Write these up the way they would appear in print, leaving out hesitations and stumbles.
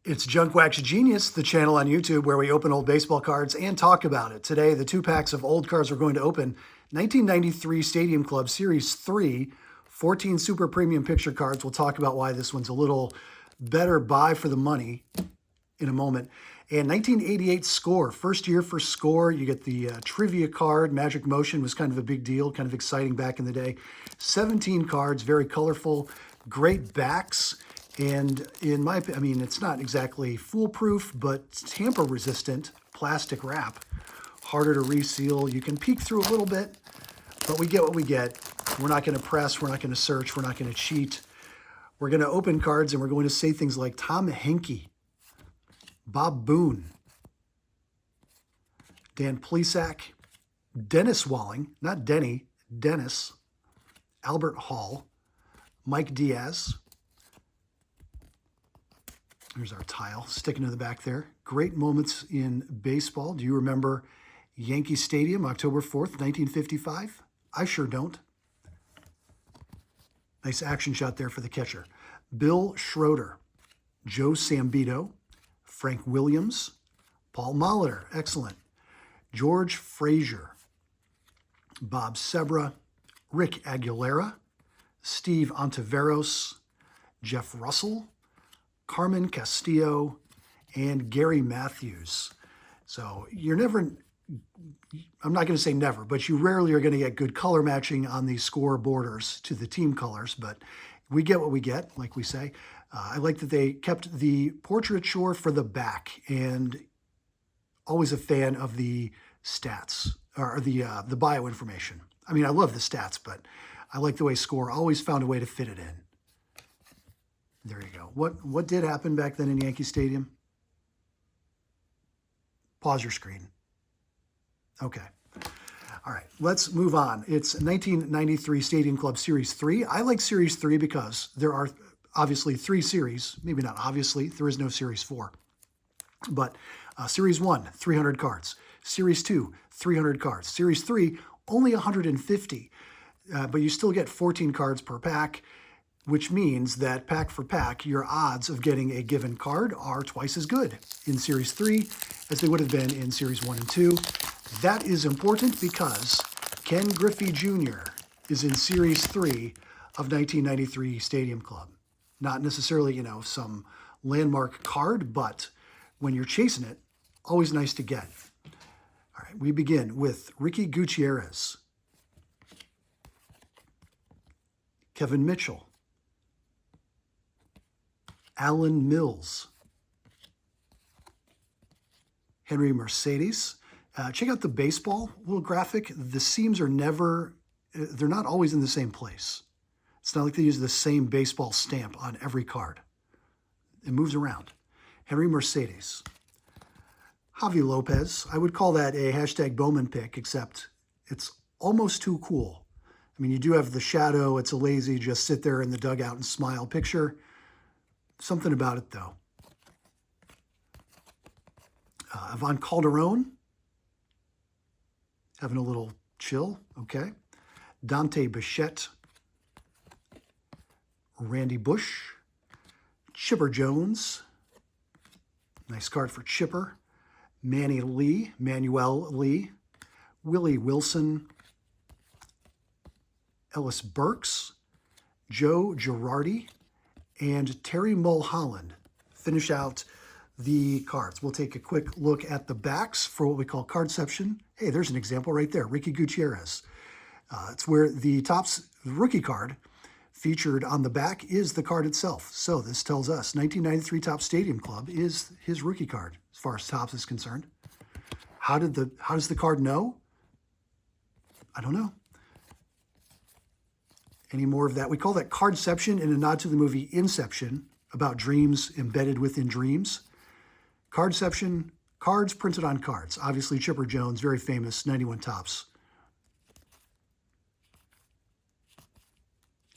It's Junk Wax Genius, the channel on YouTube where we open old baseball cards and talk about it. Today, the 2 packs of old cards we're going to open: 1993 Stadium Club Series 3, 14 Super Premium Picture cards. We'll talk about why this one's a little better buy for the money in a moment. And 1988 Score, first year for Score. You get the trivia card. Magic Motion was kind of a big deal, kind of exciting back in the day. 17 cards, very colorful, great backs. And in my opinion, I mean, it's not exactly foolproof, but tamper-resistant plastic wrap. Harder to reseal. You can peek through a little bit, but we get what we get. We're not going to press. We're not going to search. We're not going to cheat. We're going to open cards, and we're going to say things like Tom Henke, Bob Boone, Dan Plesac, Dennis Walling, not Denny, Dennis, Albert Hall, Mike Diaz. Here's our tile sticking to the back there. Great moments in baseball. Do you remember Yankee Stadium, October 4th, 1955? I sure don't. Nice action shot there for the catcher. Bill Schroeder, Joe Sambito, Frank Williams, Paul Molitor, excellent. George Frazier, Bob Sebra, Rick Aguilera, Steve Ontiveros, Jeff Russell, Carmen Castillo, and Gary Matthews. So you're never, I'm not going to say never, but you rarely are going to get good color matching on these score borders to the team colors, but we get what we get, like we say. I like that they kept the portraiture for the back, and always a fan of the stats, or the bio information. I mean, I love the stats, but I like the way Score always found a way to fit it in. There you go. What did happen back then in Yankee Stadium? Pause your screen. Okay. All right, let's move on. It's 1993 Stadium Club Series 3. I like Series 3 because there are obviously 3 series. Maybe not obviously. There is no Series 4. But Series 1, 300 cards. Series 2, 300 cards. Series 3, only 150. But you still get 14 cards per pack, which means that pack for pack, your odds of getting a given card are twice as good in Series 3 as they would have been in Series 1 and 2. That is important because Ken Griffey Jr. is in Series 3 of 1993 Stadium Club. Not necessarily, you know, some landmark card, but when you're chasing it, always nice to get. All right, we begin with Ricky Gutierrez, Kevin Mitchell, Alan Mills, Henry Mercedes. Check out the baseball little graphic. The seams are never, they're not always in the same place. It's not like they use the same baseball stamp on every card. It moves around. Henry Mercedes. Javi Lopez. I would call that a hashtag Bowman pick, except it's almost too cool. I mean, you do have the shadow. It's a lazy, just sit there in the dugout and smile picture. Something about it, though. Ivan Calderon, having a little chill, okay. Dante Bichette, Randy Bush, Chipper Jones, nice card for Chipper, Manuel Lee, Willie Wilson, Ellis Burks, Joe Girardi, and Terry Mulholland finish out the cards. We'll take a quick look at the backs for what we call Cardception. Hey, there's an example right there, Ricky Gutierrez. It's where the Topps rookie card featured on the back is the card itself. So this tells us 1993 Topps Stadium Club is his rookie card as far as Topps is concerned. How does the card know? I don't know. Any more of that? We call that Cardception in a nod to the movie Inception, about dreams embedded within dreams. Cardception, cards printed on cards. Obviously, Chipper Jones, very famous, 91 Topps.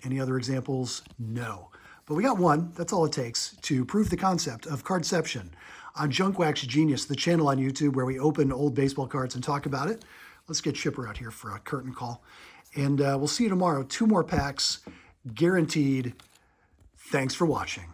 Any other examples? No. But we got one. That's all it takes to prove the concept of Cardception on Junk Wax Genius, the channel on YouTube where we open old baseball cards and talk about it. Let's get Chipper out here for a curtain call. And we'll see you tomorrow. 2 more packs, guaranteed. Thanks for watching.